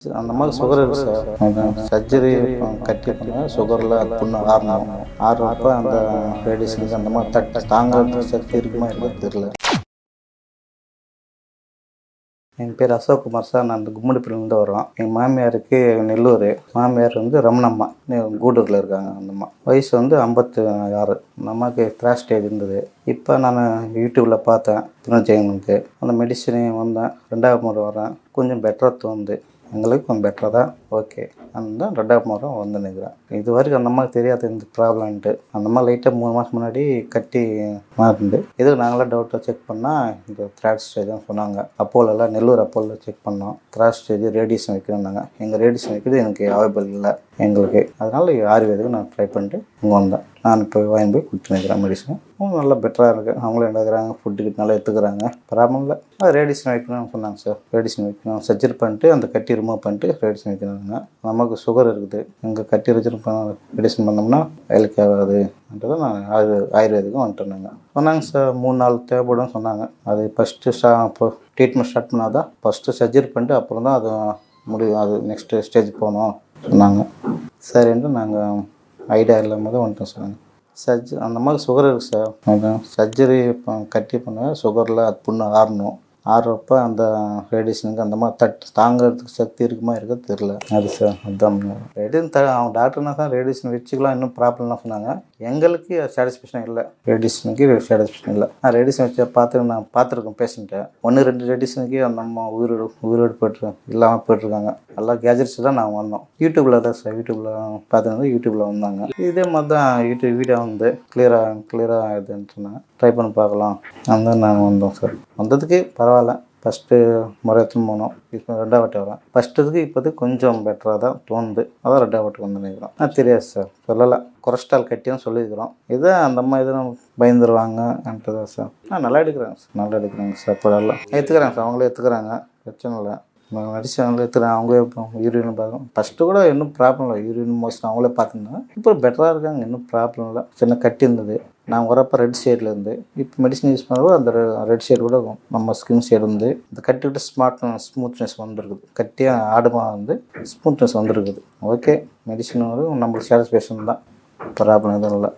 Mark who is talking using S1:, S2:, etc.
S1: அந்த மாதிரி சுகர் இருக்குது சார். சர்ஜரி கட்டி பண்ண சுகரில் புண்ணு ஆறணும். ஆறுறப்ப அந்த லேடிஸுக்கு அந்த மாதிரி தாங்க சக்தி இருக்குமா இல்லை தெரியல. என் பேர் அசோக்குமார் சார். நான் கும்மிடிப்பிலேருந்து வரோம். எங்கள் மாமியாருக்கு நெல்லூர், மாமியார் வந்து ரமணம்மா கூடூரில் இருக்காங்க. அந்த அம்மா வயசு வந்து 56. அந்த அம்மாவுக்கு கிராஸ் ஸ்டேஜ் இருந்தது. இப்போ நான் யூடியூப்பில் பார்த்தேன் புனர்ஜெயனுக்கு அந்த மெடிசனே வந்தேன். 2வது முறை வரேன். கொஞ்சம் பெட்டராக தோணுது. எங்களுக்கு கொஞ்சம் பெட்டராக தான் ஓகே. அந்த 2வது முறை வந்து நிற்கிறேன். இது வரைக்கும் அந்த அம்மாவுக்கு தெரியாது இந்த ப்ராப்ளம்ன்ட்டு. அந்த அம்மா லைட்டாக 3 மாதம் முன்னாடி கட்டி மாறிந்து இது நாங்களாம் டவுட்டாக செக் பண்ணால் இந்த 3rd ஸ்டேஜ் தான் சொன்னாங்க. அப்போலெல்லாம் நெல்லூர் அப்போலில் செக் பண்ணோம். 3rd stage radiation வைக்கணுன்னாங்க. எங்கள் ரேடியேஷன் வைக்கிறது எனக்கு அவைலபிள் இல்லை எங்களுக்கு. அதனால் ஆயுர்வேதிக்கு நான் ட்ரை பண்ணிட்டு இங்கே வந்தேன். நான் இப்போ வாங்கி போய் கொடுத்து நிற்கிறேன் மெடிசன். நல்லா பெட்டராக இருக்குது. அவங்களும் எடுக்கிறாங்க, ஃபுட்டுக்கு நல்லா எடுத்துக்கிறாங்க. ப்ராப்ளம் இல்லை. ரேடியேஷன் வைக்கணும்னு சொன்னாங்க சார். ரேடியேஷன் வைக்கணும், சர்ஜரி பண்ணிட்டு அந்த கட்டி ரிமூவ் பண்ணிட்டு ரேடியேஷன் வைக்கணுங்க. நமக்கு சுகர் இருக்குது. எங்கள் கட்டி ரேடியேஷன் பண்ணோம்னா வேலைக்கு ஆகாதுன்றதை நான் ஆயுர்வேதிக்கும் வந்துட்டேனுங்க. சொன்னாங்க சார் 3 நாள் தேவைப்படும் சொன்னாங்க. அது ஃபஸ்ட்டு இப்போ ட்ரீட்மெண்ட் ஸ்டார்ட் பண்ணால் தான் ஃபஸ்ட்டு சர்ஜரி பண்ணிட்டு அப்புறம் தான் அது முடியும். அது நெக்ஸ்ட்டு ஸ்டேஜ் போகணும் சொன்னாங்க. சரின்ட்டு நாங்கள் ஐடியா இல்லாமல் தான் வந்துட்டோம் சார். அந்த மாதிரி சுகர் இருக்குது சார். அதான் சர்ஜரி கட்டி பண்ண சுகரில் அது புண்ணு ஆறணும். ஆறுறப்ப அந்த ரேடியேஷனுக்கு அந்த மாதிரி தாங்கிறதுக்கு சக்தி இருக்குமா இருக்க தெரில. அது சார் அதுதான் ரேடியேஷன் அவங்க டாக்டர்னா தான் ரேடியேஷன் வச்சுக்கலாம், இன்னும் ப்ராப்ளம்லாம் சொன்னாங்க. எங்களுக்கு சாட்டிஸ்ஃபேக்ஷன் இல்லை. ரேடியேஷனுக்கு சாட்டிஸ்ஃபேக்ஷன் இல்லை. நான் ரேடியேஷன் வச்சு நான் பார்த்துருக்கேன் பேஷண்ட்டை. 1-2 ரேடியேஷனுக்கு அந்த அம்மா உயிரோடு போய்ட்டு இல்லாமல் போய்ட்டுருக்காங்க. எல்லா கேஜெட்ஸ் தான் நாங்கள் வந்தோம். யூடியூப்பில் தான் சார். யூடியூப்பில் பார்த்துருந்து யூடியூப்பில் வந்தாங்க. இதே மாதிரி தான் யூடியூப் வீடியோ வந்து கிளியராக இதுன்னு சொன்னாங்க. ட்ரை பண்ணி பார்க்கலாம். அந்த நாங்கள் வந்தோம் சார். வந்ததுக்கு பரவாயில்ல. ஃபஸ்ட்டு முறை எடுத்துன்னு போனோம். இப்போ 2வது வாட்டி வரேன். ஃபஸ்ட்டுக்கு இப்போதுக்கு கொஞ்சம் பெட்டராக தான் தோணுது. அதான் 2வது வாட்டி வந்து நினைக்கிறோம். தெரியாது சார், சொல்லலை. கொலஸ்ட்ரால் கட்டியும் சொல்லியிருக்கிறோம். இதை அந்த அம்மா எதுவும் பயந்துருவாங்கன்ட்டு தான் சார். நல்லா எடுக்கிறாங்க சார். நல்லா எடுக்கிறாங்க சார். அப்போதெல்லாம் எடுத்துக்கிறாங்க சார். அவங்களே எடுத்துக்கிறாங்க. பிரச்சனை இல்லை. மெடிசன் எடுத்துக்கிறாங்க. அவங்களே யூரின் பார்க்கணும். ஃபஸ்ட்டு கூட இன்னும் ப்ராப்ளம் இல்லை. யூரின் மோஷன் அவங்களே பார்த்துருந்தாங்க. இப்போ பெட்டராக இருக்காங்க. இன்னும் ப்ராப்ளம் இல்லை. சின்ன கட்டி இருந்தது. நான் வரப்போ ரெட் ஷேடில் இருந்து இப்போ மெடிசன் யூஸ் பண்ணுறப்போ அந்த ரெட் ஷேட் கூட நம்ம ஸ்கின் ஷேட் வந்து இந்த கட்டிக்கிட்ட ஸ்மூத்னஸ் வந்துருக்குது. கட்டியாக ஆடுமாக வந்து ஸ்மூத்னஸ் வந்துருக்குது. ஓகே, மெடிசன் வந்து நம்மளுக்கு சாட்டிஸ்ஃபேக்ஷன் தான். ப்ராப்ளம் எதுவும் இல்லை.